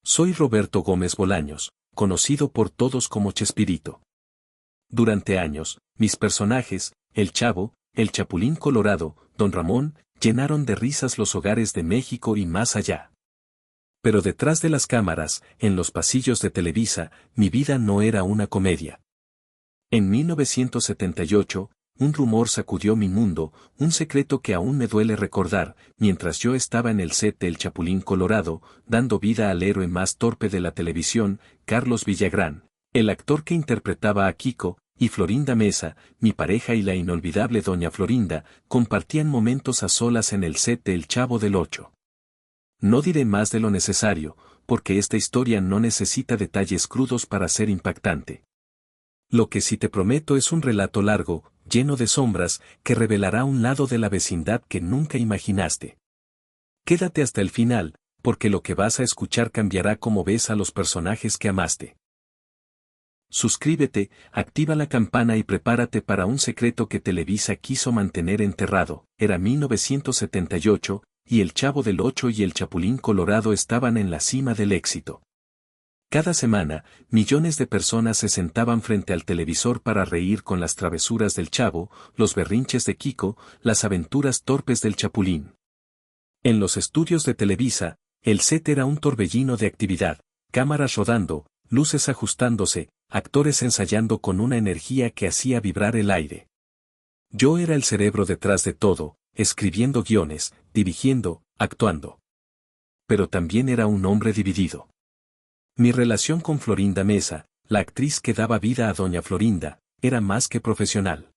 Soy Roberto Gómez Bolaños, conocido por todos como Chespirito. Durante años, mis personajes, El Chavo, El Chapulín Colorado, Don Ramón, llenaron de risas los hogares de México y más allá. Pero detrás de las cámaras, en los pasillos de Televisa, mi vida no era una comedia. En 1978, un rumor sacudió mi mundo, un secreto que aún me duele recordar, mientras yo estaba en el set de El Chapulín Colorado, dando vida al héroe más torpe de la televisión, Carlos Villagrán, el actor que interpretaba a Kiko, y Florinda Mesa, mi pareja y la inolvidable Doña Florinda, compartían momentos a solas en el set de El Chavo del Ocho. No diré más de lo necesario, porque esta historia no necesita detalles crudos para ser impactante. Lo que sí te prometo es un relato largo, lleno de sombras, que revelará un lado de la vecindad que nunca imaginaste. Quédate hasta el final, porque lo que vas a escuchar cambiará cómo ves a los personajes que amaste. Suscríbete, activa la campana y prepárate para un secreto que Televisa quiso mantener enterrado. Era 1978, y El Chavo del Ocho y El Chapulín Colorado estaban en la cima del éxito. Cada semana, millones de personas se sentaban frente al televisor para reír con las travesuras del Chavo, los berrinches de Kiko, las aventuras torpes del Chapulín. En los estudios de Televisa, el set era un torbellino de actividad, cámaras rodando, luces ajustándose, actores ensayando con una energía que hacía vibrar el aire. Yo era el cerebro detrás de todo, escribiendo guiones, dirigiendo, actuando. Pero también era un hombre dividido. Mi relación con Florinda Mesa, la actriz que daba vida a Doña Florinda, era más que profesional.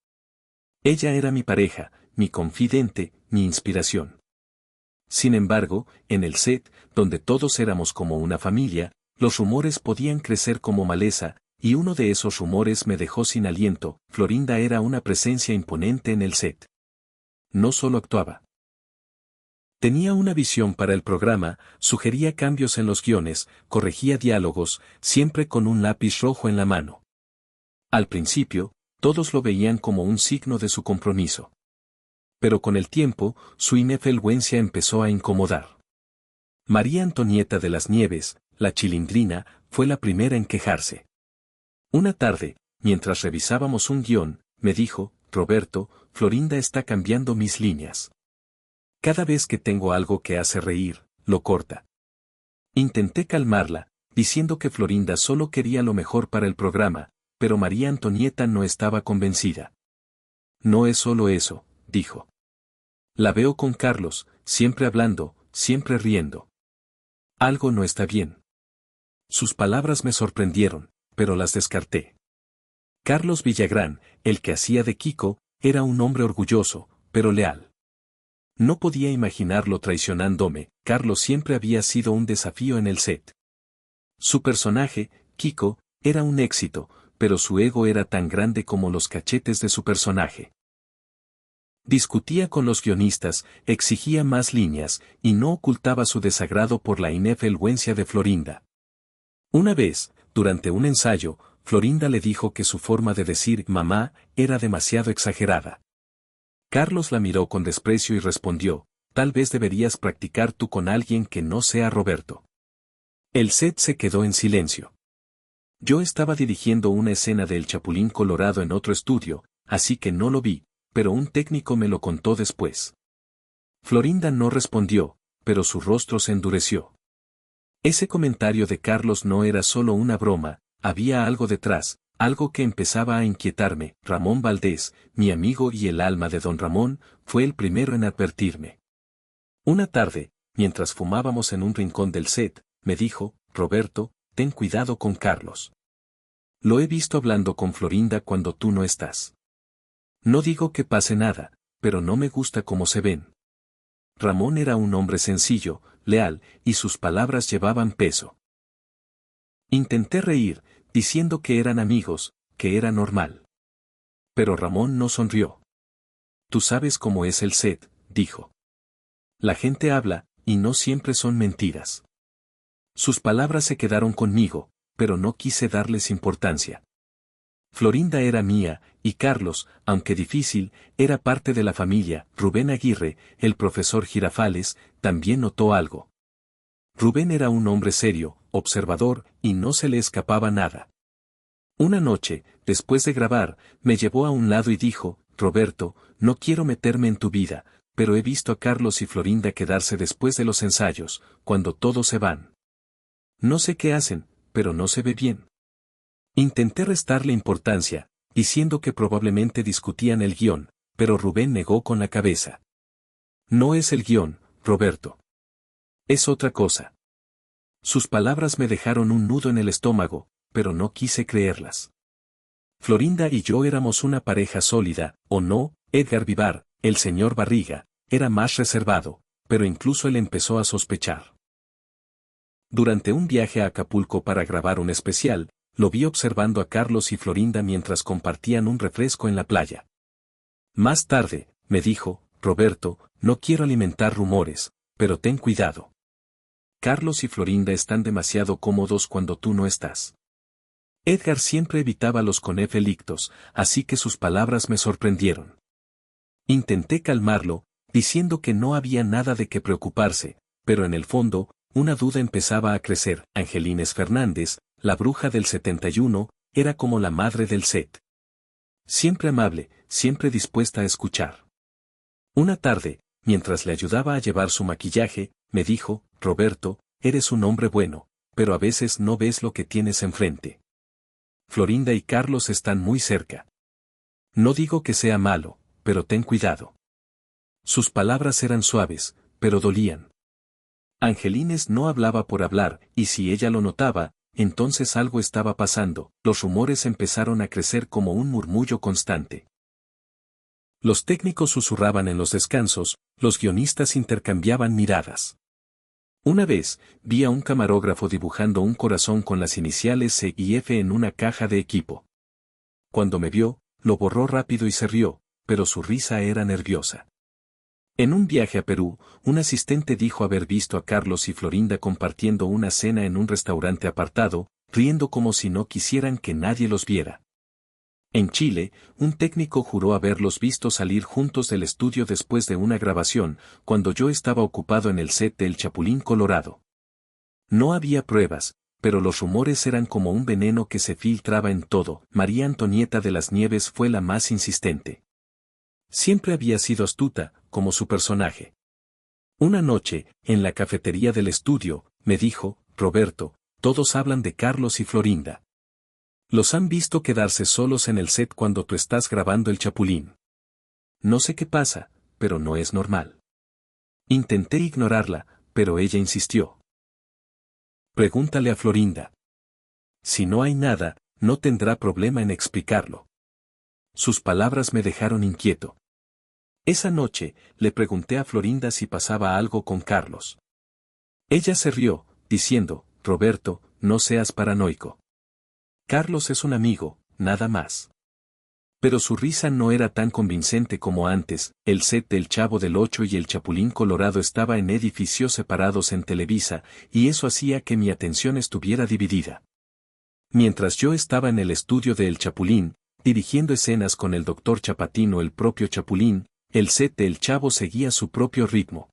Ella era mi pareja, mi confidente, mi inspiración. Sin embargo, en el set, donde todos éramos como una familia, los rumores podían crecer como maleza, y uno de esos rumores me dejó sin aliento. Florinda era una presencia imponente en el set. No solo actuaba. Tenía una visión para el programa, sugería cambios en los guiones, corregía diálogos, siempre con un lápiz rojo en la mano. Al principio, todos lo veían como un signo de su compromiso. Pero con el tiempo, su inefluencia empezó a incomodar. María Antonieta de las Nieves, la Chilindrina, fue la primera en quejarse. Una tarde, mientras revisábamos un guión, me dijo: Roberto, Florinda está cambiando mis líneas. Cada vez que tengo algo que hace reír, lo corta. Intenté calmarla, diciendo que Florinda solo quería lo mejor para el programa, pero María Antonieta no estaba convencida. No es solo eso, dijo. La veo con Carlos, siempre hablando, siempre riendo. Algo no está bien. Sus palabras me sorprendieron, pero las descarté. Carlos Villagrán, el que hacía de Kiko, era un hombre orgulloso, pero leal. No podía imaginarlo traicionándome. Carlos siempre había sido un desafío en el set. Su personaje, Kiko, era un éxito, pero su ego era tan grande como los cachetes de su personaje. Discutía con los guionistas, exigía más líneas, y no ocultaba su desagrado por la inefluencia de Florinda. Una vez, durante un ensayo, Florinda le dijo que su forma de decir mamá era demasiado exagerada. Carlos la miró con desprecio y respondió: tal vez deberías practicar tú con alguien que no sea Roberto. El set se quedó en silencio. Yo estaba dirigiendo una escena de El Chapulín Colorado en otro estudio, así que no lo vi, pero un técnico me lo contó después. Florinda no respondió, pero su rostro se endureció. Ese comentario de Carlos no era solo una broma, había algo detrás. Algo que empezaba a inquietarme. Ramón Valdés, mi amigo y el alma de Don Ramón, fue el primero en advertirme. Una tarde, mientras fumábamos en un rincón del set, me dijo: Roberto, ten cuidado con Carlos. Lo he visto hablando con Florinda cuando tú no estás. No digo que pase nada, pero no me gusta cómo se ven. Ramón era un hombre sencillo, leal, y sus palabras llevaban peso. Intenté reír, diciendo que eran amigos, que era normal. Pero Ramón no sonrió. Tú sabes cómo es el set, dijo. La gente habla, y no siempre son mentiras. Sus palabras se quedaron conmigo, pero no quise darles importancia. Florinda era mía, y Carlos, aunque difícil, era parte de la familia. Rubén Aguirre, el profesor Girafales, también notó algo. Rubén era un hombre serio, observador, y no se le escapaba nada. Una noche, después de grabar, me llevó a un lado y dijo, Roberto, no quiero meterme en tu vida, pero he visto a Carlos y Florinda quedarse después de los ensayos, cuando todos se van. No sé qué hacen, pero no se ve bien. Intenté restarle importancia, diciendo que probablemente discutían el guión, pero Rubén negó con la cabeza. No es el guión, Roberto. Es otra cosa. Sus palabras me dejaron un nudo en el estómago, pero no quise creerlas. Florinda y yo éramos una pareja sólida, ¿o no? Edgar Vivar, el señor Barriga, era más reservado, pero incluso él empezó a sospechar. Durante un viaje a Acapulco para grabar un especial, lo vi observando a Carlos y Florinda mientras compartían un refresco en la playa. Más tarde, me dijo, Roberto, no quiero alimentar rumores, pero ten cuidado. Carlos y Florinda están demasiado cómodos cuando tú no estás. Edgar siempre evitaba los conefelictos, así que sus palabras me sorprendieron. Intenté calmarlo, diciendo que no había nada de qué preocuparse, pero en el fondo, una duda empezaba a crecer. Angelines Fernández, la bruja del 71, era como la madre del set. Siempre amable, siempre dispuesta a escuchar. Una tarde, mientras le ayudaba a llevar su maquillaje, me dijo, Roberto, eres un hombre bueno, pero a veces no ves lo que tienes enfrente. Florinda y Carlos están muy cerca. No digo que sea malo, pero ten cuidado. Sus palabras eran suaves, pero dolían. Angelines no hablaba por hablar, y si ella lo notaba, entonces algo estaba pasando. Los rumores empezaron a crecer como un murmullo constante. Los técnicos susurraban en los descansos, los guionistas intercambiaban miradas. Una vez, vi a un camarógrafo dibujando un corazón con las iniciales C y F en una caja de equipo. Cuando me vio, lo borró rápido y se rió, pero su risa era nerviosa. En un viaje a Perú, un asistente dijo haber visto a Carlos y Florinda compartiendo una cena en un restaurante apartado, riendo como si no quisieran que nadie los viera. En Chile, un técnico juró haberlos visto salir juntos del estudio después de una grabación, cuando yo estaba ocupado en el set de El Chapulín Colorado. No había pruebas, pero los rumores eran como un veneno que se filtraba en todo. María Antonieta de las Nieves fue la más insistente. Siempre había sido astuta, como su personaje. Una noche, en la cafetería del estudio, me dijo, Roberto, todos hablan de Carlos y Florinda. Los han visto quedarse solos en el set cuando tú estás grabando El Chapulín. No sé qué pasa, pero no es normal. Intenté ignorarla, pero ella insistió. Pregúntale a Florinda. Si no hay nada, no tendrá problema en explicarlo. Sus palabras me dejaron inquieto. Esa noche, le pregunté a Florinda si pasaba algo con Carlos. Ella se rió, diciendo, Roberto, no seas paranoico. Carlos es un amigo, nada más. Pero su risa no era tan convincente como antes. El set del Chavo del Ocho y El Chapulín Colorado estaba en edificios separados en Televisa, y eso hacía que mi atención estuviera dividida. Mientras yo estaba en el estudio de El Chapulín, dirigiendo escenas con el Dr. Chapatino, el propio Chapulín, el set de El Chavo seguía su propio ritmo.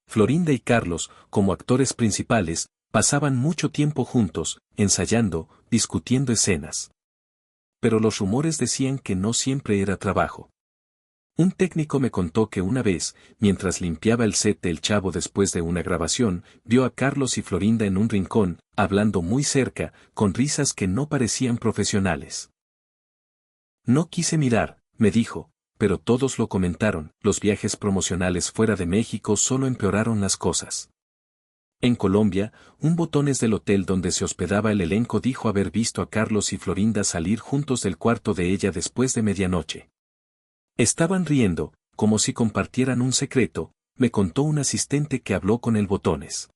Florinda y Carlos, como actores principales, pasaban mucho tiempo juntos, ensayando, discutiendo escenas. Pero los rumores decían que no siempre era trabajo. Un técnico me contó que una vez, mientras limpiaba el set de El Chavo después de una grabación, vio a Carlos y Florinda en un rincón, hablando muy cerca, con risas que no parecían profesionales. No quise mirar, me dijo, pero todos lo comentaron. Los viajes promocionales fuera de México solo empeoraron las cosas. En Colombia, un botones del hotel donde se hospedaba el elenco dijo haber visto a Carlos y Florinda salir juntos del cuarto de ella después de medianoche. Estaban riendo, como si compartieran un secreto, me contó un asistente que habló con el botones.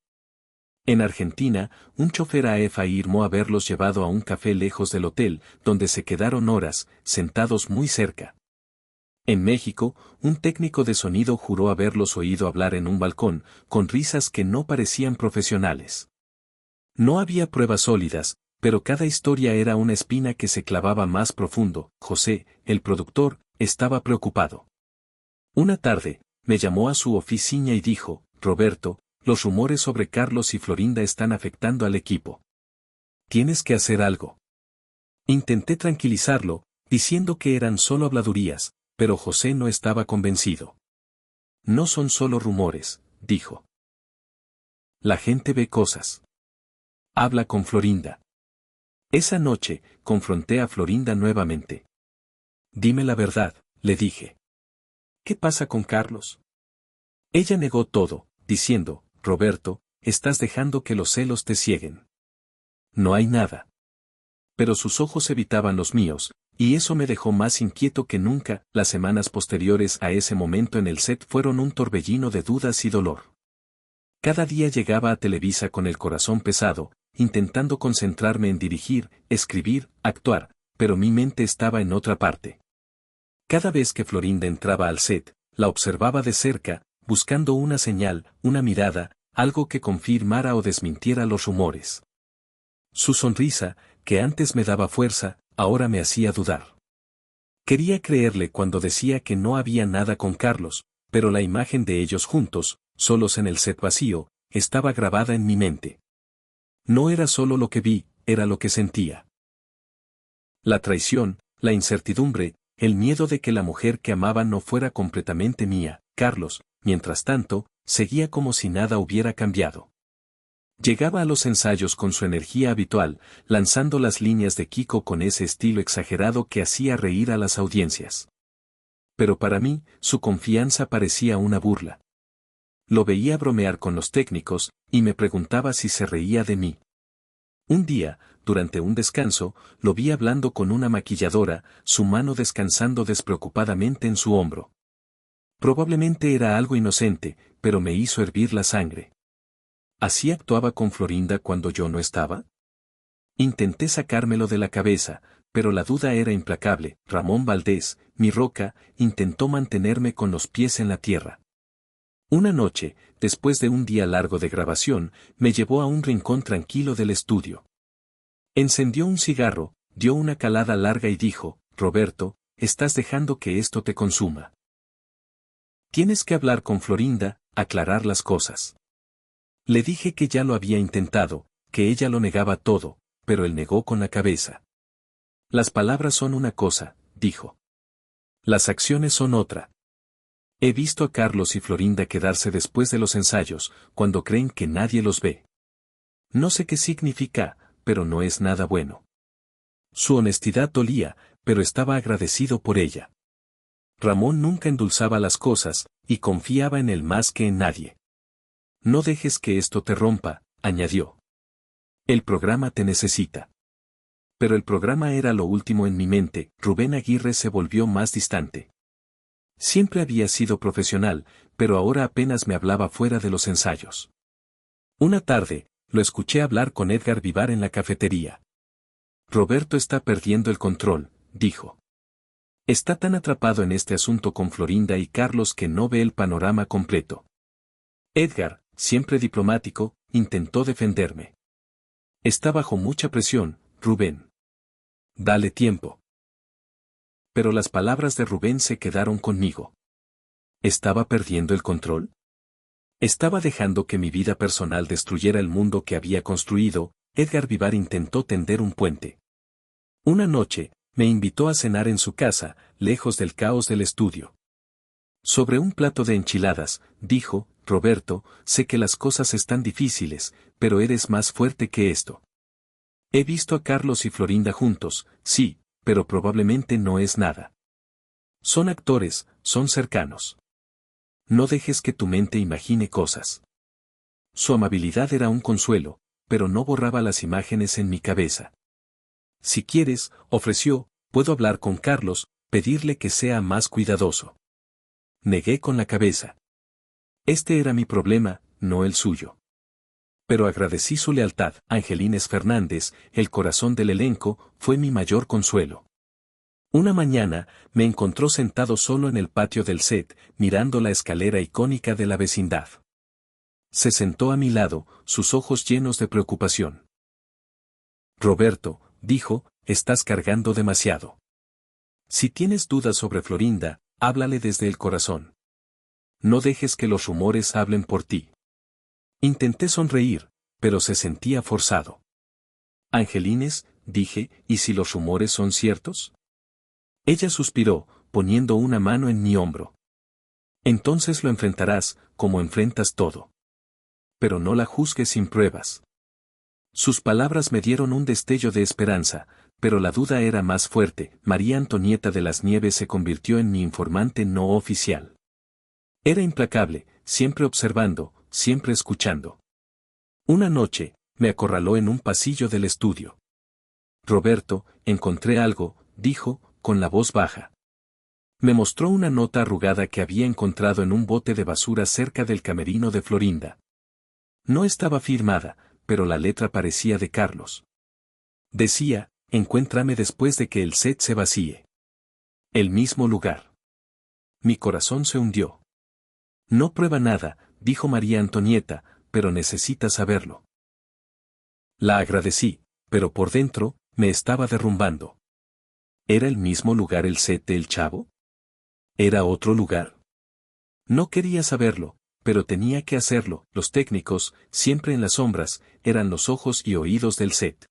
En Argentina, un chofer afirmó haberlos llevado a un café lejos del hotel, donde se quedaron horas, sentados muy cerca. En México, un técnico de sonido juró haberlos oído hablar en un balcón, con risas que no parecían profesionales. No había pruebas sólidas, pero cada historia era una espina que se clavaba más profundo. José, el productor, estaba preocupado. Una tarde, me llamó a su oficina y dijo, Roberto, Los rumores sobre Carlos y Florinda están afectando al equipo. Tienes que hacer algo. Intenté tranquilizarlo, diciendo que eran solo habladurías, pero José no estaba convencido. No son solo rumores, dijo. La gente ve cosas. Habla con Florinda. Esa noche, confronté a Florinda nuevamente. Dime la verdad, le dije. ¿Qué pasa con Carlos? Ella negó todo, diciendo, Roberto, estás dejando que los celos te cieguen. No hay nada. Pero sus ojos evitaban los míos, y eso me dejó más inquieto que nunca. Las semanas posteriores a ese momento en el set fueron un torbellino de dudas y dolor. Cada día llegaba a Televisa con el corazón pesado, intentando concentrarme en dirigir, escribir, actuar, pero mi mente estaba en otra parte. Cada vez que Florinda entraba al set, la observaba de cerca, buscando una señal, una mirada, algo que confirmara o desmintiera los rumores. Su sonrisa, que antes me daba fuerza, ahora me hacía dudar. Quería creerle cuando decía que no había nada con Carlos, pero la imagen de ellos juntos, solos en el set vacío, estaba grabada en mi mente. No era solo lo que vi, era lo que sentía. La traición, la incertidumbre, el miedo de que la mujer que amaba no fuera completamente mía. Carlos, mientras tanto, seguía como si nada hubiera cambiado. Llegaba a los ensayos con su energía habitual, lanzando las líneas de Kiko con ese estilo exagerado que hacía reír a las audiencias. Pero para mí, su confianza parecía una burla. Lo veía bromear con los técnicos, y me preguntaba si se reía de mí. Un día, durante un descanso, lo vi hablando con una maquilladora, su mano descansando despreocupadamente en su hombro. Probablemente era algo inocente, pero me hizo hervir la sangre. ¿Así actuaba con Florinda cuando yo no estaba? Intenté sacármelo de la cabeza, pero la duda era implacable. Ramón Valdés, mi roca, intentó mantenerme con los pies en la tierra. Una noche, después de un día largo de grabación, me llevó a un rincón tranquilo del estudio. Encendió un cigarro, dio una calada larga y dijo, Roberto, estás dejando que esto te consuma. Tienes que hablar con Florinda, aclarar las cosas. Le dije que ya lo había intentado, que ella lo negaba todo, pero él negó con la cabeza. Las palabras son una cosa, dijo. Las acciones son otra. He visto a Carlos y Florinda quedarse después de los ensayos, cuando creen que nadie los ve. No sé qué significa, pero no es nada bueno. Su honestidad dolía, pero estaba agradecido por ella. Ramón nunca endulzaba las cosas, y confiaba en él más que en nadie. No dejes que esto te rompa, añadió. El programa te necesita. Pero el programa era lo último en mi mente. Rubén Aguirre se volvió más distante. Siempre había sido profesional, pero ahora apenas me hablaba fuera de los ensayos. Una tarde, lo escuché hablar con Edgar Vivar en la cafetería. Roberto está perdiendo el control, dijo. Está tan atrapado en este asunto con Florinda y Carlos que no ve el panorama completo. Edgar, siempre diplomático, intentó defenderme. Está bajo mucha presión, Rubén. Dale tiempo. Pero las palabras de Rubén se quedaron conmigo. ¿Estaba perdiendo el control? ¿Estaba dejando que mi vida personal destruyera el mundo que había construido? Edgar Vivar intentó tender un puente. Una noche, me invitó a cenar en su casa, lejos del caos del estudio. Sobre un plato de enchiladas, dijo, Roberto, sé que las cosas están difíciles, pero eres más fuerte que esto. He visto a Carlos y Florinda juntos, sí, pero probablemente no es nada. Son actores, son cercanos. No dejes que tu mente imagine cosas. Su amabilidad era un consuelo, pero no borraba las imágenes en mi cabeza. Si quieres, ofreció, puedo hablar con Carlos, pedirle que sea más cuidadoso. Negué con la cabeza. Este era mi problema, no el suyo. Pero agradecí su lealtad. Angelines Fernández, el corazón del elenco, fue mi mayor consuelo. Una mañana, me encontró sentado solo en el patio del set, mirando la escalera icónica de la vecindad. Se sentó a mi lado, sus ojos llenos de preocupación. Roberto, dijo, estás cargando demasiado. Si tienes dudas sobre Florinda, háblale desde el corazón. No dejes que los rumores hablen por ti. Intenté sonreír, pero se sentía forzado. Angelines, dije, ¿y si los rumores son ciertos? Ella suspiró, poniendo una mano en mi hombro. Entonces lo enfrentarás, como enfrentas todo. Pero no la juzgues sin pruebas. Sus palabras me dieron un destello de esperanza, pero la duda era más fuerte. María Antonieta de las Nieves se convirtió en mi informante no oficial. Era implacable, siempre observando, siempre escuchando. Una noche, me acorraló en un pasillo del estudio. Roberto, encontré algo, dijo, con la voz baja. Me mostró una nota arrugada que había encontrado en un bote de basura cerca del camerino de Florinda. No estaba firmada, pero la letra parecía de Carlos. Decía, encuéntrame después de que el set se vacíe. El mismo lugar. Mi corazón se hundió. No prueba nada, dijo María Antonieta, pero necesita saberlo. La agradecí, pero por dentro, me estaba derrumbando. ¿Era el mismo lugar el set del Chavo? ¿Era otro lugar? No quería saberlo, pero tenía que hacerlo. Los técnicos, siempre en las sombras, eran los ojos y oídos del set.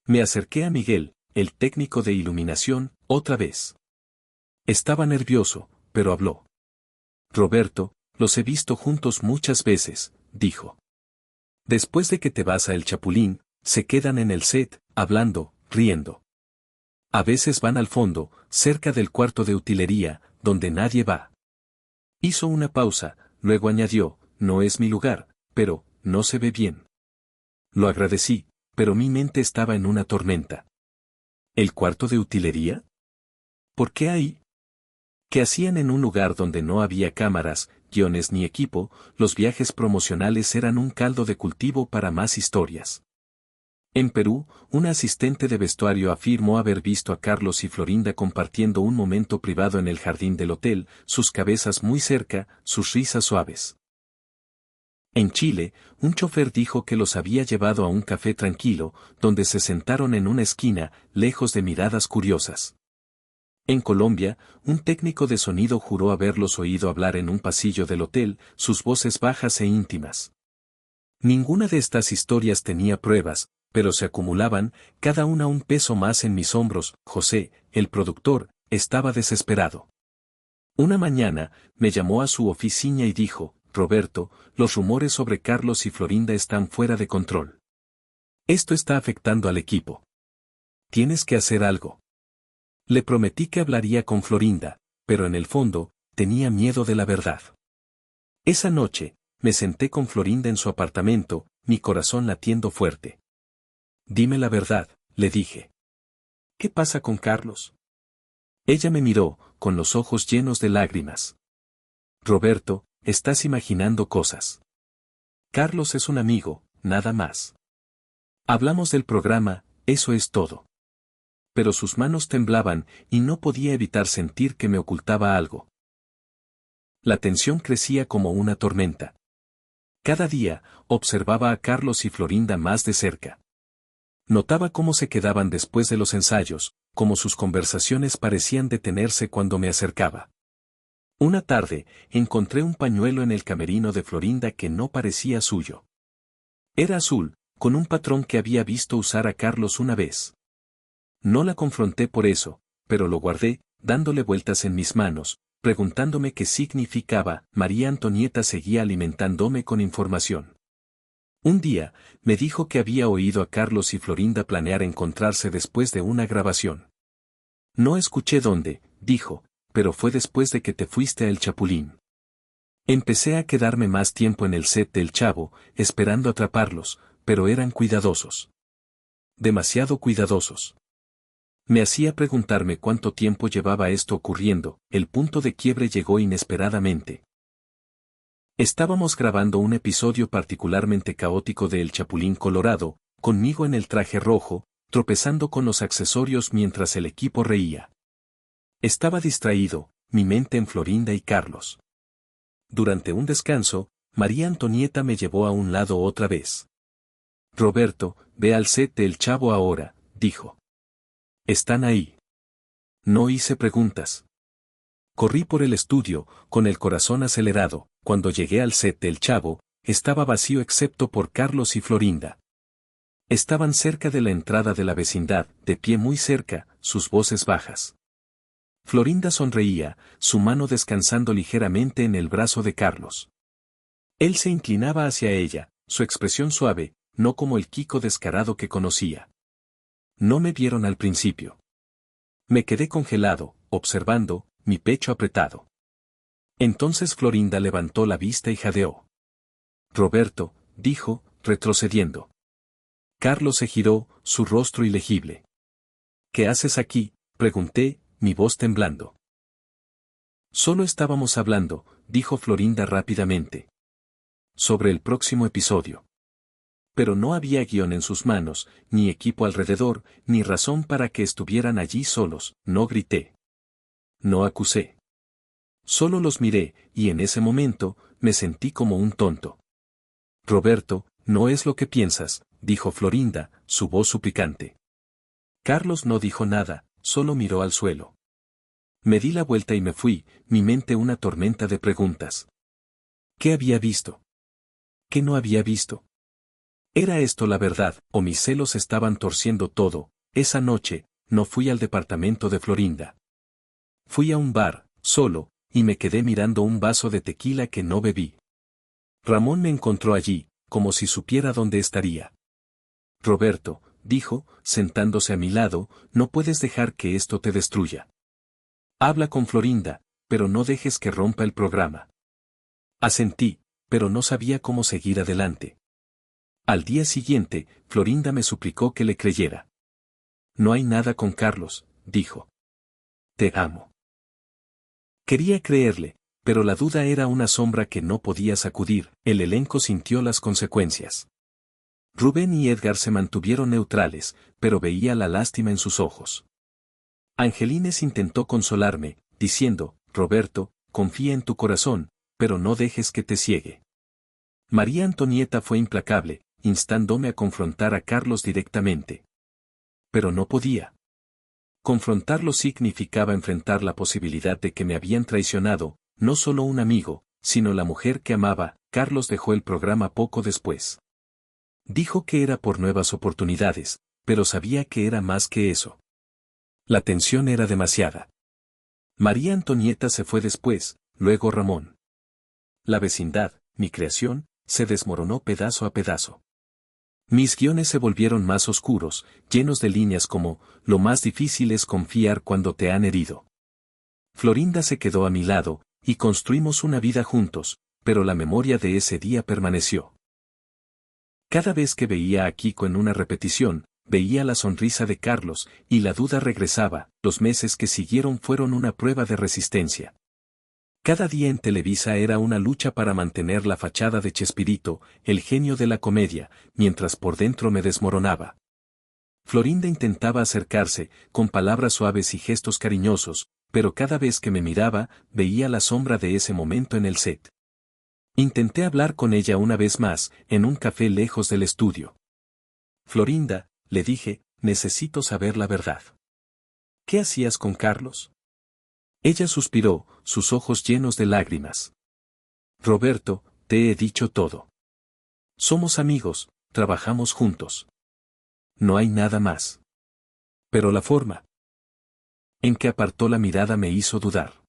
Me acerqué a Miguel, el técnico de iluminación, otra vez. Estaba nervioso, pero habló. Roberto, los he visto juntos muchas veces, dijo. Después de que te vas a El Chapulín, se quedan en el set, hablando, riendo. A veces van al fondo, cerca del cuarto de utilería, donde nadie va. Hizo una pausa, luego añadió, no es mi lugar, pero, no se ve bien. Lo agradecí, pero mi mente estaba en una tormenta. ¿El cuarto de utilería? ¿Por qué ahí? ¿Qué hacían en un lugar donde no había cámaras, guiones ni equipo? Los viajes promocionales eran un caldo de cultivo para más historias. En Perú, una asistente de vestuario afirmó haber visto a Carlos y Florinda compartiendo un momento privado en el jardín del hotel, sus cabezas muy cerca, sus risas suaves. En Chile, un chofer dijo que los había llevado a un café tranquilo, donde se sentaron en una esquina, lejos de miradas curiosas. En Colombia, un técnico de sonido juró haberlos oído hablar en un pasillo del hotel, sus voces bajas e íntimas. Ninguna de estas historias tenía pruebas, pero se acumulaban, cada una un peso más en mis hombros. José, el productor, estaba desesperado. Una mañana, me llamó a su oficina y dijo, Roberto, los rumores sobre Carlos y Florinda están fuera de control. Esto está afectando al equipo. Tienes que hacer algo. Le prometí que hablaría con Florinda, pero en el fondo, tenía miedo de la verdad. Esa noche, me senté con Florinda en su apartamento, mi corazón latiendo fuerte. Dime la verdad, le dije. ¿Qué pasa con Carlos? Ella me miró, con los ojos llenos de lágrimas. Roberto, estás imaginando cosas. Carlos es un amigo, nada más. Hablamos del programa, eso es todo. Pero sus manos temblaban, y no podía evitar sentir que me ocultaba algo. La tensión crecía como una tormenta. Cada día, observaba a Carlos y Florinda más de cerca. Notaba cómo se quedaban después de los ensayos, cómo sus conversaciones parecían detenerse cuando me acercaba. Una tarde, encontré un pañuelo en el camerino de Florinda que no parecía suyo. Era azul, con un patrón que había visto usar a Carlos una vez. No la confronté por eso, pero lo guardé, dándole vueltas en mis manos, preguntándome qué significaba. María Antonieta seguía alimentándome con información. Un día, me dijo que había oído a Carlos y Florinda planear encontrarse después de una grabación. No escuché dónde, dijo, pero fue después de que te fuiste a El Chapulín. Empecé a quedarme más tiempo en el set del Chavo, esperando atraparlos, pero eran cuidadosos. Demasiado cuidadosos. Me hacía preguntarme cuánto tiempo llevaba esto ocurriendo. El punto de quiebre llegó inesperadamente. Estábamos grabando un episodio particularmente caótico de El Chapulín Colorado, conmigo en el traje rojo, tropezando con los accesorios mientras el equipo reía. Estaba distraído, mi mente en Florinda y Carlos. Durante un descanso, María Antonieta me llevó a un lado otra vez. Roberto, ve al set de El Chavo ahora, dijo. Están ahí. No hice preguntas. Corrí por el estudio, con el corazón acelerado. Cuando llegué al set del Chavo, estaba vacío excepto por Carlos y Florinda. Estaban cerca de la entrada de la vecindad, de pie muy cerca, sus voces bajas. Florinda sonreía, su mano descansando ligeramente en el brazo de Carlos. Él se inclinaba hacia ella, su expresión suave, no como el Kiko descarado que conocía. No me vieron al principio. Me quedé congelado, observando, mi pecho apretado. Entonces Florinda levantó la vista y jadeó. Roberto, dijo, retrocediendo. Carlos se giró, su rostro ilegible. ¿Qué haces aquí?, pregunté, mi voz temblando. Solo estábamos hablando, dijo Florinda rápidamente. Sobre el próximo episodio. Pero no había guión en sus manos, ni equipo alrededor, ni razón para que estuvieran allí solos, no grité. No acusé. Solo los miré, y en ese momento, me sentí como un tonto. Roberto, no es lo que piensas, dijo Florinda, su voz suplicante. Carlos no dijo nada, solo miró al suelo. Me di la vuelta y me fui, mi mente una tormenta de preguntas. ¿Qué había visto? ¿Qué no había visto? ¿Era esto la verdad, o mis celos estaban torciendo todo? Esa noche, no fui al departamento de Florinda. Fui a un bar, solo, y me quedé mirando un vaso de tequila que no bebí. Ramón me encontró allí, como si supiera dónde estaría. Roberto, dijo, sentándose a mi lado, no puedes dejar que esto te destruya. Habla con Florinda, pero no dejes que rompa el programa. Asentí, pero no sabía cómo seguir adelante. Al día siguiente, Florinda me suplicó que le creyera. No hay nada con Carlos, dijo. Te amo. Quería creerle, pero la duda era una sombra que no podía sacudir. El elenco sintió las consecuencias. Rubén y Edgar se mantuvieron neutrales, pero veía la lástima en sus ojos. Angelines intentó consolarme, diciendo, Roberto, confía en tu corazón, pero no dejes que te ciegue. María Antonieta fue implacable, instándome a confrontar a Carlos directamente. Pero no podía. Confrontarlo significaba enfrentar la posibilidad de que me habían traicionado, no solo un amigo, sino la mujer que amaba. Carlos dejó el programa poco después. Dijo que era por nuevas oportunidades, pero sabía que era más que eso. La tensión era demasiada. María Antonieta se fue después, luego Ramón. La vecindad, mi creación, se desmoronó pedazo a pedazo. Mis guiones se volvieron más oscuros, llenos de líneas como, lo más difícil es confiar cuando te han herido. Florinda se quedó a mi lado, y construimos una vida juntos, pero la memoria de ese día permaneció. Cada vez que veía a Kiko en una repetición, veía la sonrisa de Carlos, y la duda regresaba. Los meses que siguieron fueron una prueba de resistencia. Cada día en Televisa era una lucha para mantener la fachada de Chespirito, el genio de la comedia, mientras por dentro me desmoronaba. Florinda intentaba acercarse, con palabras suaves y gestos cariñosos, pero cada vez que me miraba, veía la sombra de ese momento en el set. Intenté hablar con ella una vez más, en un café lejos del estudio. Florinda, le dije, necesito saber la verdad. ¿Qué hacías con Carlos? Ella suspiró, sus ojos llenos de lágrimas. Roberto, te he dicho todo. Somos amigos, trabajamos juntos. No hay nada más. Pero la forma en que apartó la mirada me hizo dudar.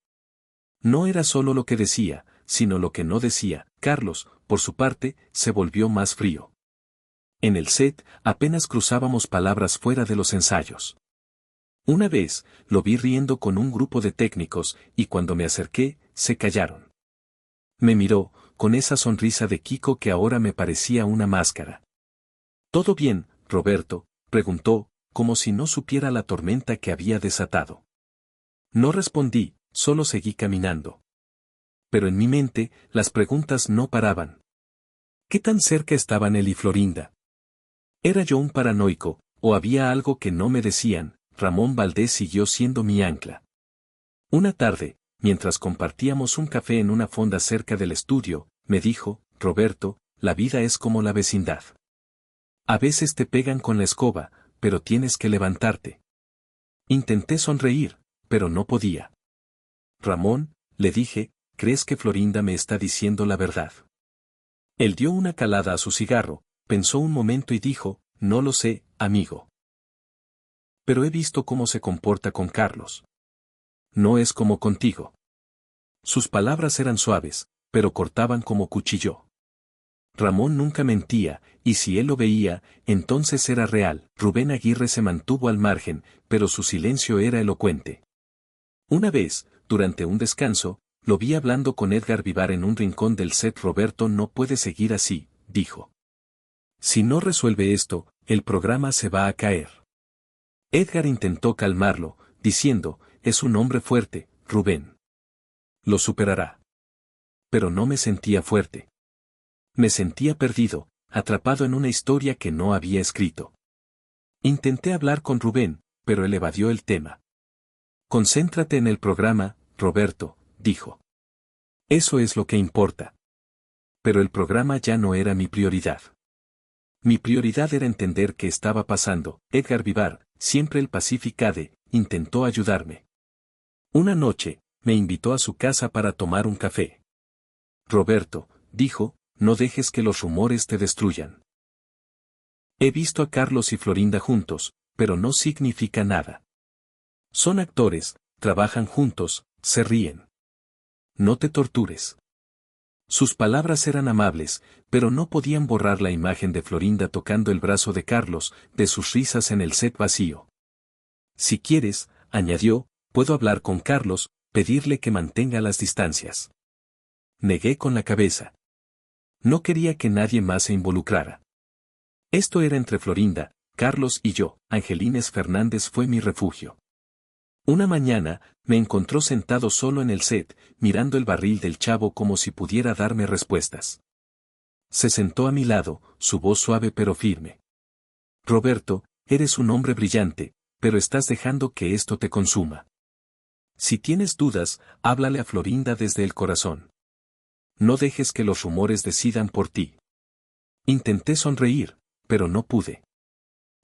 No era solo lo que decía, sino lo que no decía. Carlos, por su parte, se volvió más frío. En el set, apenas cruzábamos palabras fuera de los ensayos. Una vez, lo vi riendo con un grupo de técnicos, y cuando me acerqué, se callaron. Me miró, con esa sonrisa de Kiko que ahora me parecía una máscara. ¿Todo bien, Roberto?, preguntó, como si no supiera la tormenta que había desatado. No respondí, solo seguí caminando. Pero en mi mente, las preguntas no paraban. ¿Qué tan cerca estaban él y Florinda? ¿Era yo un paranoico, o había algo que no me decían? Ramón Valdés siguió siendo mi ancla. Una tarde, mientras compartíamos un café en una fonda cerca del estudio, me dijo, Roberto, la vida es como la vecindad. A veces te pegan con la escoba, pero tienes que levantarte. Intenté sonreír, pero no podía. Ramón, le dije, ¿crees que Florinda me está diciendo la verdad? Él dio una calada a su cigarro, pensó un momento y dijo, no lo sé, amigo. Pero he visto cómo se comporta con Carlos. No es como contigo. Sus palabras eran suaves, pero cortaban como cuchillo. Ramón nunca mentía, y si él lo veía, entonces era real. Rubén Aguirre se mantuvo al margen, pero su silencio era elocuente. Una vez, durante un descanso, lo vi hablando con Edgar Vivar en un rincón del set. Roberto no puede seguir así, dijo. Si no resuelve esto, el programa se va a caer. Edgar intentó calmarlo, diciendo, es un hombre fuerte, Rubén. Lo superará. Pero no me sentía fuerte. Me sentía perdido, atrapado en una historia que no había escrito. Intenté hablar con Rubén, pero él evadió el tema. Concéntrate en el programa, Roberto, dijo. Eso es lo que importa. Pero el programa ya no era mi prioridad. Mi prioridad era entender qué estaba pasando. Edgar Vivar, siempre el Pacificade, intentó ayudarme. Una noche, me invitó a su casa para tomar un café. Roberto, dijo, no dejes que los rumores te destruyan. He visto a Carlos y Florinda juntos, pero no significa nada. Son actores, trabajan juntos, se ríen. No te tortures. Sus palabras eran amables, pero no podían borrar la imagen de Florinda tocando el brazo de Carlos, de sus risas en el set vacío. Si quieres, añadió, puedo hablar con Carlos, pedirle que mantenga las distancias. Negué con la cabeza. No quería que nadie más se involucrara. Esto era entre Florinda, Carlos y yo. Angelines Fernández fue mi refugio. Una mañana, me encontró sentado solo en el set, mirando el barril del Chavo como si pudiera darme respuestas. Se sentó a mi lado, su voz suave pero firme. Roberto, eres un hombre brillante, pero estás dejando que esto te consuma. Si tienes dudas, háblale a Florinda desde el corazón. No dejes que los rumores decidan por ti. Intenté sonreír, pero no pude.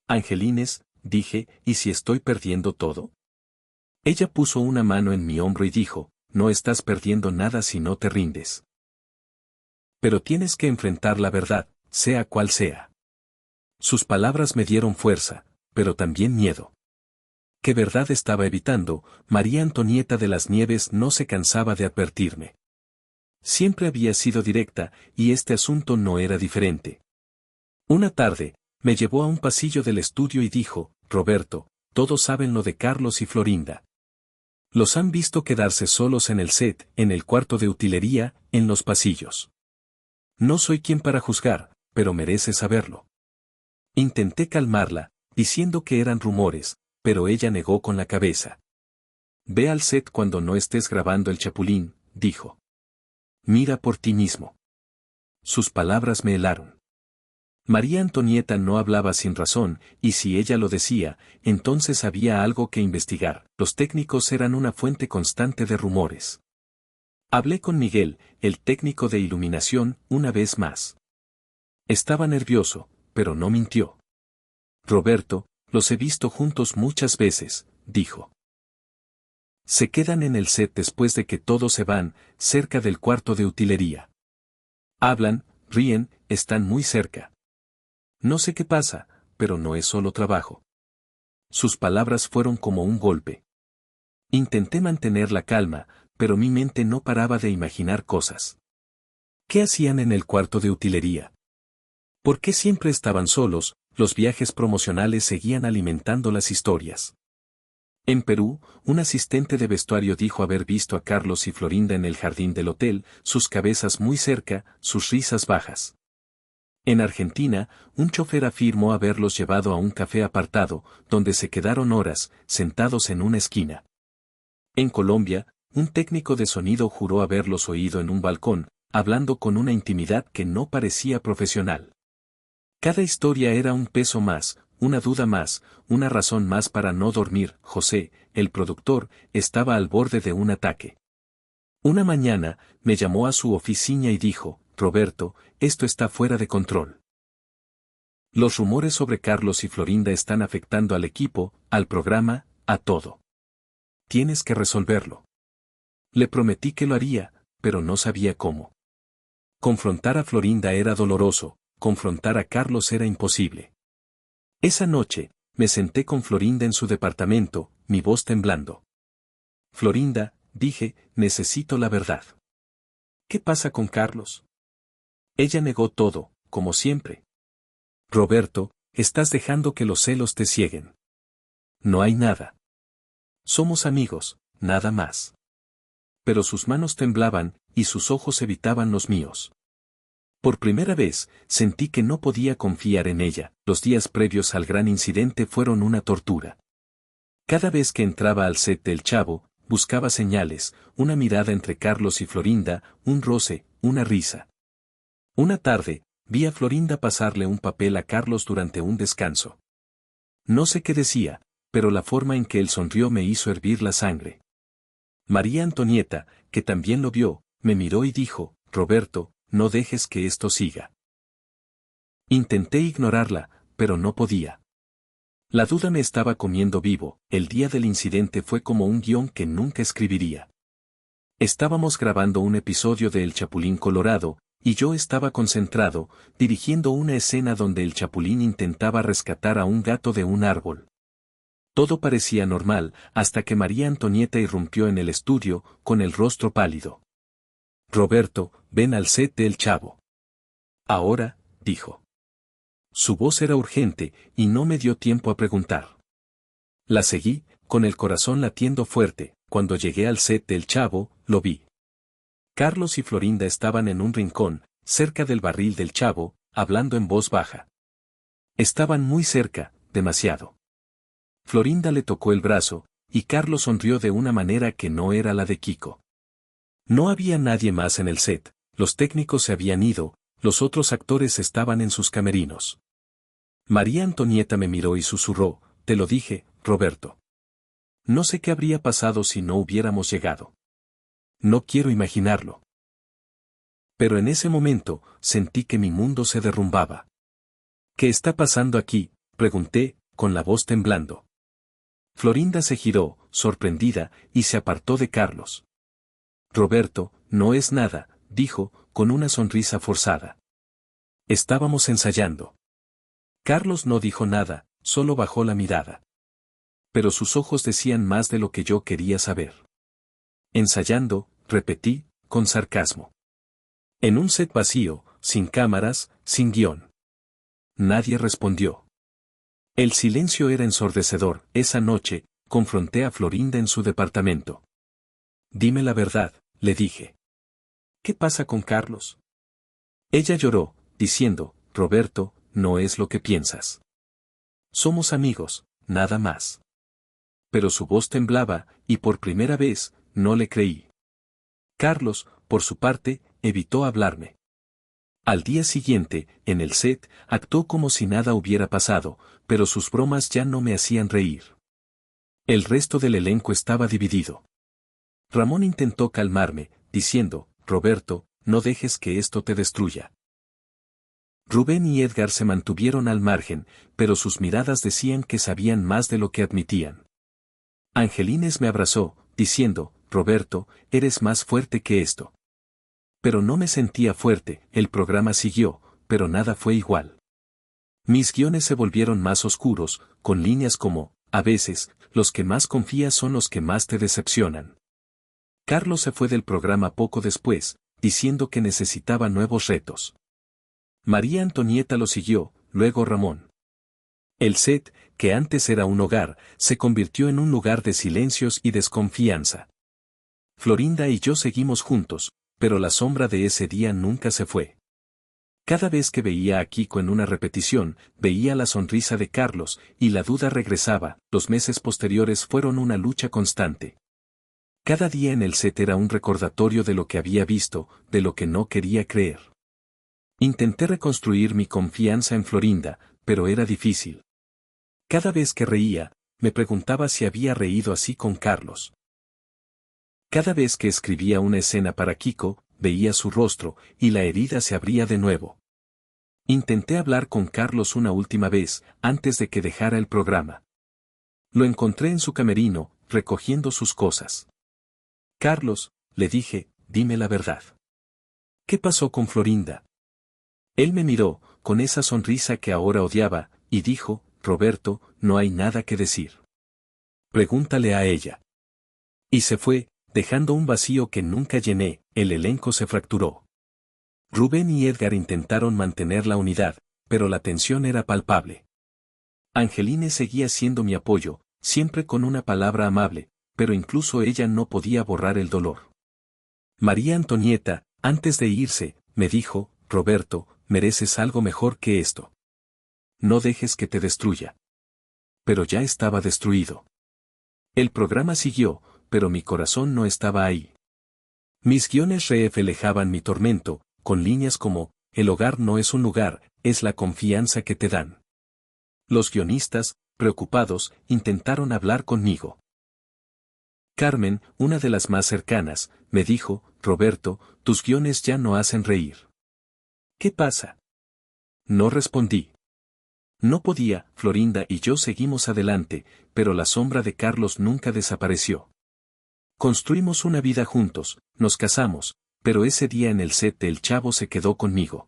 Angelines, dije, ¿y si estoy perdiendo todo? Ella puso una mano en mi hombro y dijo, no estás perdiendo nada si no te rindes. Pero tienes que enfrentar la verdad, sea cual sea. Sus palabras me dieron fuerza, pero también miedo. ¿Qué verdad estaba evitando? María Antonieta de las Nieves no se cansaba de advertirme. Siempre había sido directa, y este asunto no era diferente. Una tarde, me llevó a un pasillo del estudio y dijo, Roberto, todos saben lo de Carlos y Florinda. Los han visto quedarse solos en el set, en el cuarto de utilería, en los pasillos. No soy quien para juzgar, pero merece saberlo. Intenté calmarla, diciendo que eran rumores, pero ella negó con la cabeza. Ve al set cuando no estés grabando El Chapulín, dijo. Mira por ti mismo. Sus palabras me helaron. María Antonieta no hablaba sin razón, y si ella lo decía, entonces había algo que investigar. Los técnicos eran una fuente constante de rumores. Hablé con Miguel, el técnico de iluminación, una vez más. Estaba nervioso, pero no mintió. Roberto, los he visto juntos muchas veces, dijo. Se quedan en el set después de que todos se van, cerca del cuarto de utilería. Hablan, ríen, están muy cerca. No sé qué pasa, pero no es solo trabajo. Sus palabras fueron como un golpe. Intenté mantener la calma, pero mi mente no paraba de imaginar cosas. ¿Qué hacían en el cuarto de utilería? ¿Por qué siempre estaban solos? Los viajes promocionales seguían alimentando las historias. En Perú, un asistente de vestuario dijo haber visto a Carlos y Florinda en el jardín del hotel, sus cabezas muy cerca, sus risas bajas. En Argentina, un chofer afirmó haberlos llevado a un café apartado, donde se quedaron horas, sentados en una esquina. En Colombia, un técnico de sonido juró haberlos oído en un balcón, hablando con una intimidad que no parecía profesional. Cada historia era un peso más, una duda más, una razón más para no dormir. José, el productor, estaba al borde de un ataque. Una mañana, me llamó a su oficina y dijo, Roberto, esto está fuera de control. Los rumores sobre Carlos y Florinda están afectando al equipo, al programa, a todo. Tienes que resolverlo. Le prometí que lo haría, pero no sabía cómo. Confrontar a Florinda era doloroso, confrontar a Carlos era imposible. Esa noche, me senté con Florinda en su departamento, mi voz temblando. Florinda, dije, necesito la verdad. ¿Qué pasa con Carlos? Ella negó todo, como siempre. Roberto, estás dejando que los celos te cieguen. No hay nada. Somos amigos, nada más. Pero sus manos temblaban, y sus ojos evitaban los míos. Por primera vez, sentí que no podía confiar en ella. Los días previos al gran incidente fueron una tortura. Cada vez que entraba al set del Chavo, buscaba señales, una mirada entre Carlos y Florinda, un roce, una risa. Una tarde, vi a Florinda pasarle un papel a Carlos durante un descanso. No sé qué decía, pero la forma en que él sonrió me hizo hervir la sangre. María Antonieta, que también lo vio, me miró y dijo, Roberto, no dejes que esto siga. Intenté ignorarla, pero no podía. La duda me estaba comiendo vivo. El día del incidente fue como un guión que nunca escribiría. Estábamos grabando un episodio de El Chapulín Colorado, y yo estaba concentrado, dirigiendo una escena donde el Chapulín intentaba rescatar a un gato de un árbol. Todo parecía normal, hasta que María Antonieta irrumpió en el estudio, con el rostro pálido. Roberto, ven al set del Chavo. Ahora, dijo. Su voz era urgente, y no me dio tiempo a preguntar. La seguí, con el corazón latiendo fuerte. Cuando llegué al set del Chavo, lo vi. Carlos y Florinda estaban en un rincón, cerca del barril del Chavo, hablando en voz baja. Estaban muy cerca, demasiado. Florinda le tocó el brazo, y Carlos sonrió de una manera que no era la de Kiko. No había nadie más en el set, los técnicos se habían ido, los otros actores estaban en sus camerinos. María Antonieta me miró y susurró, te lo dije, Roberto. No sé qué habría pasado si no hubiéramos llegado. No quiero imaginarlo. Pero en ese momento, sentí que mi mundo se derrumbaba. ¿Qué está pasando aquí?, pregunté, con la voz temblando. Florinda se giró, sorprendida, y se apartó de Carlos. Roberto, no es nada, dijo, con una sonrisa forzada. Estábamos ensayando. Carlos no dijo nada, solo bajó la mirada. Pero sus ojos decían más de lo que yo quería saber. Ensayando, repetí, con sarcasmo. En un set vacío, sin cámaras, sin guión. Nadie respondió. El silencio era ensordecedor. Esa noche, confronté a Florinda en su departamento. Dime la verdad, le dije. ¿Qué pasa con Carlos? Ella lloró, diciendo, Roberto, no es lo que piensas. Somos amigos, nada más. Pero su voz temblaba, y por primera vez, no le creí. Carlos, por su parte, evitó hablarme. Al día siguiente, en el set, actuó como si nada hubiera pasado, pero sus bromas ya no me hacían reír. El resto del elenco estaba dividido. Ramón intentó calmarme, diciendo, Roberto, no dejes que esto te destruya. Rubén y Edgar se mantuvieron al margen, pero sus miradas decían que sabían más de lo que admitían. Angelines me abrazó, diciendo, Roberto, eres más fuerte que esto. Pero no me sentía fuerte, el programa siguió, pero nada fue igual. Mis guiones se volvieron más oscuros, con líneas como, a veces, los que más confías son los que más te decepcionan. Carlos se fue del programa poco después, diciendo que necesitaba nuevos retos. María Antonieta lo siguió, luego Ramón. El set, que antes era un hogar, se convirtió en un lugar de silencios y desconfianza. Florinda y yo seguimos juntos, pero la sombra de ese día nunca se fue. Cada vez que veía a Kiko en una repetición, veía la sonrisa de Carlos, y la duda regresaba. Los meses posteriores fueron una lucha constante. Cada día en el set era un recordatorio de lo que había visto, de lo que no quería creer. Intenté reconstruir mi confianza en Florinda, pero era difícil. Cada vez que reía, me preguntaba si había reído así con Carlos. Cada vez que escribía una escena para Kiko, veía su rostro, y la herida se abría de nuevo. Intenté hablar con Carlos una última vez, antes de que dejara el programa. Lo encontré en su camerino, recogiendo sus cosas. Carlos, le dije, dime la verdad. ¿Qué pasó con Florinda? Él me miró, con esa sonrisa que ahora odiaba, y dijo, Roberto, no hay nada que decir. Pregúntale a ella. Y se fue, dejando un vacío que nunca llené. El elenco se fracturó. Rubén y Edgar intentaron mantener la unidad, pero la tensión era palpable. Angeline seguía siendo mi apoyo, siempre con una palabra amable, pero incluso ella no podía borrar el dolor. María Antonieta, antes de irse, me dijo, Roberto, mereces algo mejor que esto. No dejes que te destruya. Pero ya estaba destruido. El programa siguió, pero mi corazón no estaba ahí. Mis guiones reflejaban mi tormento, con líneas como, el hogar no es un lugar, es la confianza que te dan. Los guionistas, preocupados, intentaron hablar conmigo. Carmen, una de las más cercanas, me dijo, Roberto, tus guiones ya no hacen reír. ¿Qué pasa? No respondí. No podía, Florinda y yo seguimos adelante, pero la sombra de Carlos nunca desapareció. Construimos una vida juntos, nos casamos, pero ese día en el set El Chavo se quedó conmigo.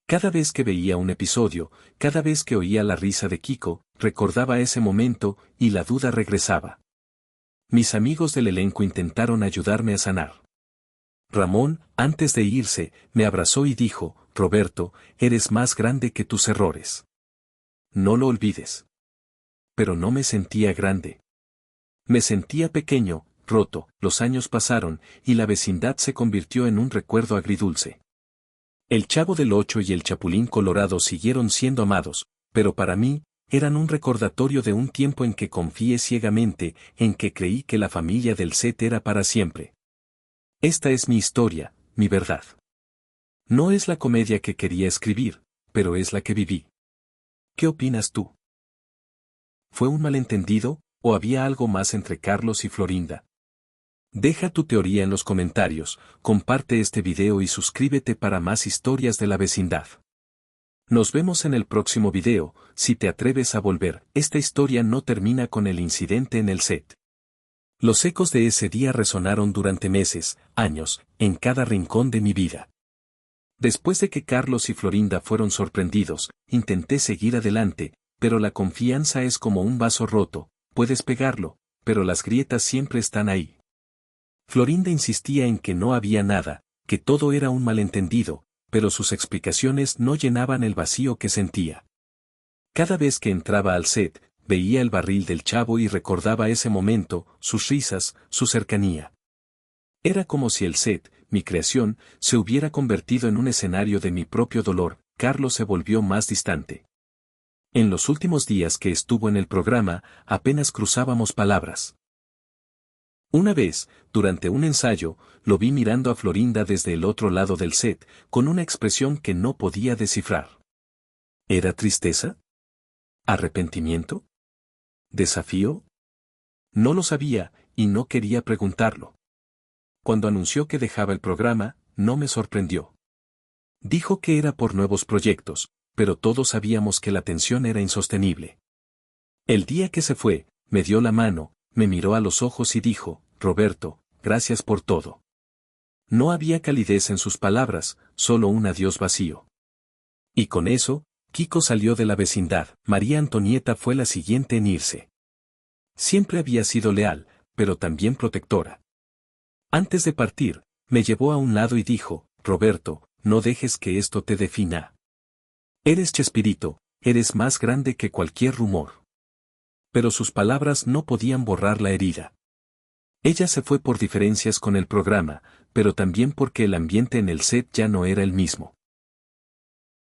Cada vez que veía un episodio, cada vez que oía la risa de Kiko, recordaba ese momento, y la duda regresaba. Mis amigos del elenco intentaron ayudarme a sanar. Ramón, antes de irse, me abrazó y dijo, Roberto, eres más grande que tus errores. No lo olvides. Pero no me sentía grande. Me sentía pequeño, roto. Los años pasaron, y la vecindad se convirtió en un recuerdo agridulce. El Chavo del Ocho y el Chapulín Colorado siguieron siendo amados, pero para mí, eran un recordatorio de un tiempo en que confié ciegamente, en que creí que la familia del set era para siempre. Esta es mi historia, mi verdad. No es la comedia que quería escribir, pero es la que viví. ¿Qué opinas tú? ¿Fue un malentendido, o había algo más entre Carlos y Florinda? Deja tu teoría en los comentarios, comparte este video y suscríbete para más historias de la vecindad. Nos vemos en el próximo video. Si te atreves a volver, esta historia no termina con el incidente en el set. Los ecos de ese día resonaron durante meses, años, en cada rincón de mi vida. Después de que Carlos y Florinda fueron sorprendidos, intenté seguir adelante, pero la confianza es como un vaso roto, puedes pegarlo, pero las grietas siempre están ahí. Florinda insistía en que no había nada, que todo era un malentendido, pero sus explicaciones no llenaban el vacío que sentía. Cada vez que entraba al set, veía el barril del Chavo y recordaba ese momento, sus risas, su cercanía. Era como si el set, mi creación, se hubiera convertido en un escenario de mi propio dolor. Carlos se volvió más distante. En los últimos días que estuvo en el programa, apenas cruzábamos palabras. Una vez, durante un ensayo, lo vi mirando a Florinda desde el otro lado del set, con una expresión que no podía descifrar. ¿Era tristeza? ¿Arrepentimiento? ¿Desafío? No lo sabía, y no quería preguntarlo. Cuando anunció que dejaba el programa, no me sorprendió. Dijo que era por nuevos proyectos, pero todos sabíamos que la tensión era insostenible. El día que se fue, me dio la mano, me miró a los ojos y dijo, Roberto, gracias por todo. No había calidez en sus palabras, solo un adiós vacío. Y con eso, Kiko salió de la vecindad. María Antonieta fue la siguiente en irse. Siempre había sido leal, pero también protectora. Antes de partir, me llevó a un lado y dijo, Roberto, no dejes que esto te defina. Eres Chespirito, eres más grande que cualquier rumor. Pero sus palabras no podían borrar la herida. Ella se fue por diferencias con el programa, pero también porque el ambiente en el set ya no era el mismo.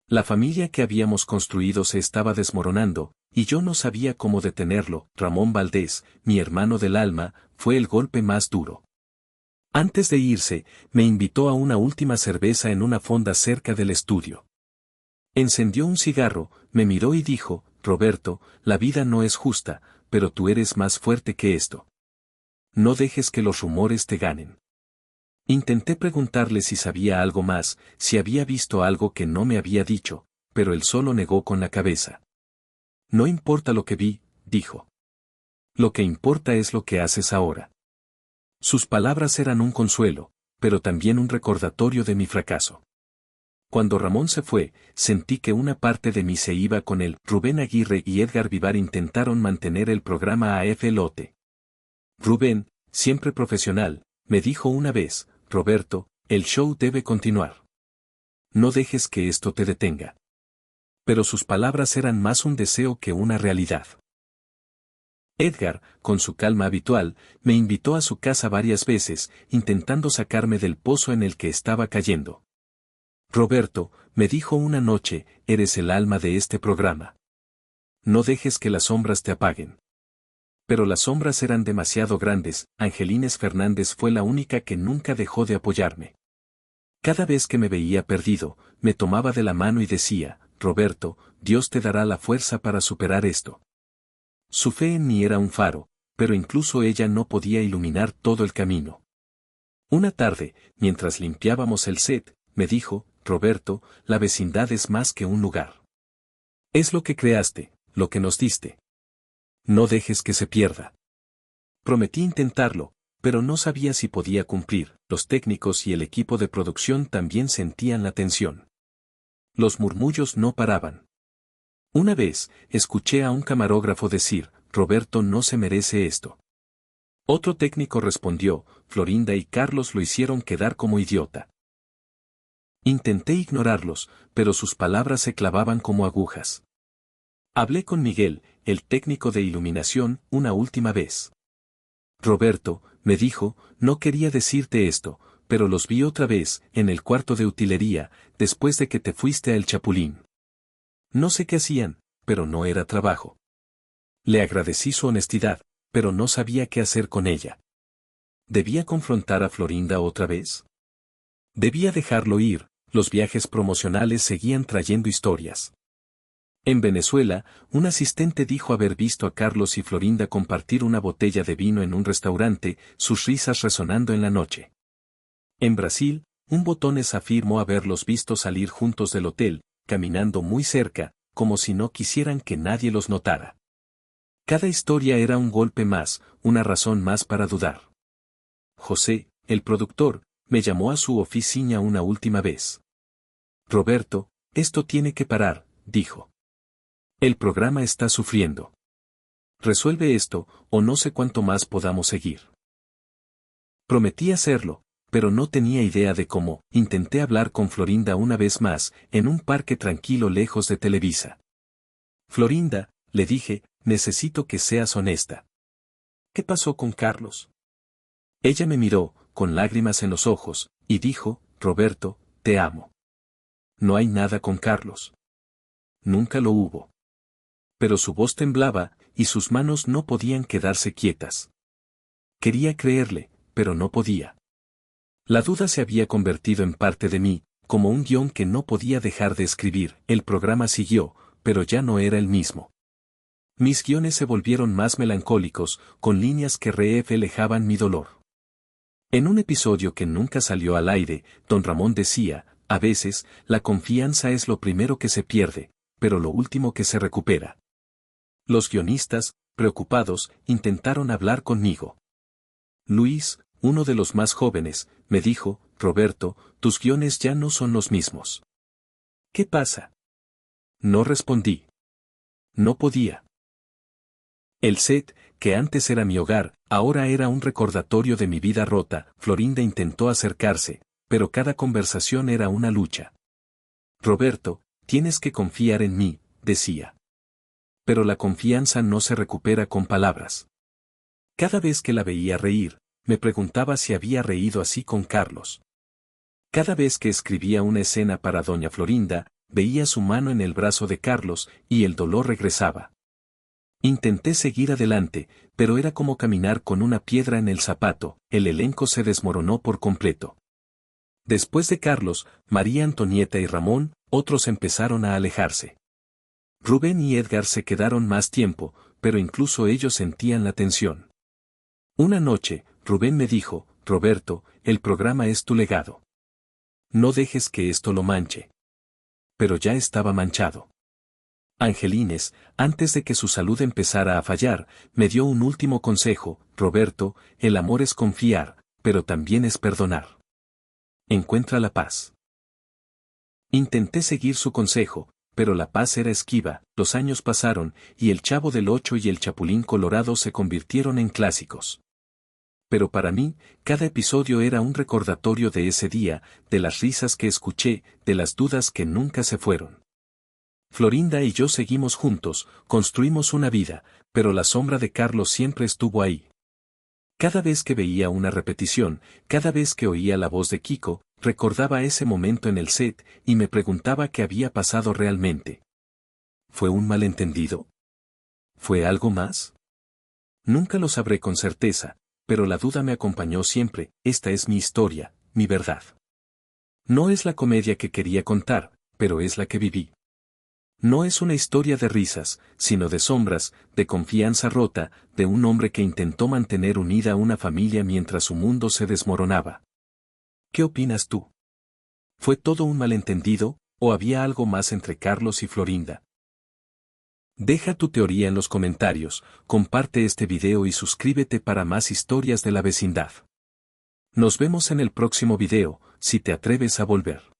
La familia que habíamos construido se estaba desmoronando, y yo no sabía cómo detenerlo. Ramón Valdés, mi hermano del alma, fue el golpe más duro. Antes de irse, me invitó a una última cerveza en una fonda cerca del estudio. Encendió un cigarro, me miró y dijo, Roberto, la vida no es justa, pero tú eres más fuerte que esto. No dejes que los rumores te ganen. Intenté preguntarle si sabía algo más, si había visto algo que no me había dicho, pero él solo negó con la cabeza. No importa lo que vi, dijo. Lo que importa es lo que haces ahora. Sus palabras eran un consuelo, pero también un recordatorio de mi fracaso. Cuando Ramón se fue, sentí que una parte de mí se iba con él. Rubén Aguirre y Edgar Vivar intentaron mantener el programa a flote. Rubén, siempre profesional, me dijo una vez: Roberto, el show debe continuar. No dejes que esto te detenga. Pero sus palabras eran más un deseo que una realidad. Edgar, con su calma habitual, me invitó a su casa varias veces, intentando sacarme del pozo en el que estaba cayendo. Roberto, me dijo una noche, eres el alma de este programa. No dejes que las sombras te apaguen. Pero las sombras eran demasiado grandes. Angelines Fernández fue la única que nunca dejó de apoyarme. Cada vez que me veía perdido, me tomaba de la mano y decía: Roberto, Dios te dará la fuerza para superar esto. Su fe en mí era un faro, pero incluso ella no podía iluminar todo el camino. Una tarde, mientras limpiábamos el set, me dijo: Roberto, la vecindad es más que un lugar. Es lo que creaste, lo que nos diste. No dejes que se pierda. Prometí intentarlo, pero no sabía si podía cumplir. Los técnicos y el equipo de producción también sentían la tensión. Los murmullos no paraban. Una vez, escuché a un camarógrafo decir: Roberto no se merece esto. Otro técnico respondió: Florinda y Carlos lo hicieron quedar como idiota. Intenté ignorarlos, pero sus palabras se clavaban como agujas. Hablé con Miguel, el técnico de iluminación, una última vez. Roberto, me dijo, no quería decirte esto, pero los vi otra vez, en el cuarto de utilería, después de que te fuiste a El Chapulín. No sé qué hacían, pero no era trabajo. Le agradecí su honestidad, pero no sabía qué hacer con ella. ¿Debía confrontar a Florinda otra vez? ¿Debía dejarlo ir? Los viajes promocionales seguían trayendo historias. En Venezuela, un asistente dijo haber visto a Carlos y Florinda compartir una botella de vino en un restaurante, sus risas resonando en la noche. En Brasil, un botones afirmó haberlos visto salir juntos del hotel, caminando muy cerca, como si no quisieran que nadie los notara. Cada historia era un golpe más, una razón más para dudar. José, el productor, me llamó a su oficina una última vez. Roberto, esto tiene que parar, dijo. El programa está sufriendo. Resuelve esto, o no sé cuánto más podamos seguir. Prometí hacerlo, pero no tenía idea de cómo. Intenté hablar con Florinda una vez más, en un parque tranquilo lejos de Televisa. Florinda, le dije, necesito que seas honesta. ¿Qué pasó con Carlos? Ella me miró, con lágrimas en los ojos, y dijo: Roberto, te amo. No hay nada con Carlos. Nunca lo hubo. Pero su voz temblaba, y sus manos no podían quedarse quietas. Quería creerle, pero no podía. La duda se había convertido en parte de mí, como un guión que no podía dejar de escribir. El programa siguió, pero ya no era el mismo. Mis guiones se volvieron más melancólicos, con líneas que reflejaban mi dolor. En un episodio que nunca salió al aire, don Ramón decía: a veces, la confianza es lo primero que se pierde, pero lo último que se recupera. Los guionistas, preocupados, intentaron hablar conmigo. Luis, uno de los más jóvenes, me dijo: Roberto, tus guiones ya no son los mismos. ¿Qué pasa? No respondí. No podía. El set, que antes era mi hogar, ahora era un recordatorio de mi vida rota. Florinda intentó acercarse, pero cada conversación era una lucha. Roberto, tienes que confiar en mí, decía. Pero la confianza no se recupera con palabras. Cada vez que la veía reír, me preguntaba si había reído así con Carlos. Cada vez que escribía una escena para doña Florinda, veía su mano en el brazo de Carlos, y el dolor regresaba. Intenté seguir adelante, pero era como caminar con una piedra en el zapato. El elenco se desmoronó por completo. Después de Carlos, María Antonieta y Ramón, otros empezaron a alejarse. Rubén y Edgar se quedaron más tiempo, pero incluso ellos sentían la tensión. Una noche, Rubén me dijo: Roberto, el programa es tu legado. No dejes que esto lo manche. Pero ya estaba manchado. Angelines, antes de que su salud empezara a fallar, me dio un último consejo: Roberto, el amor es confiar, pero también es perdonar. Encuentra la paz. Intenté seguir su consejo, pero la paz era esquiva. Los años pasaron, y El Chavo del Ocho y El Chapulín Colorado se convirtieron en clásicos. Pero para mí, cada episodio era un recordatorio de ese día, de las risas que escuché, de las dudas que nunca se fueron. Florinda y yo seguimos juntos, construimos una vida, pero la sombra de Carlos siempre estuvo ahí. Cada vez que veía una repetición, cada vez que oía la voz de Kiko, recordaba ese momento en el set, y me preguntaba qué había pasado realmente. ¿Fue un malentendido? ¿Fue algo más? Nunca lo sabré con certeza, pero la duda me acompañó siempre. Esta es mi historia, mi verdad. No es la comedia que quería contar, pero es la que viví. No es una historia de risas, sino de sombras, de confianza rota, de un hombre que intentó mantener unida a una familia mientras su mundo se desmoronaba. ¿Qué opinas tú? ¿Fue todo un malentendido, o había algo más entre Carlos y Florinda? Deja tu teoría en los comentarios, comparte este video y suscríbete para más historias de la vecindad. Nos vemos en el próximo video, si te atreves a volver.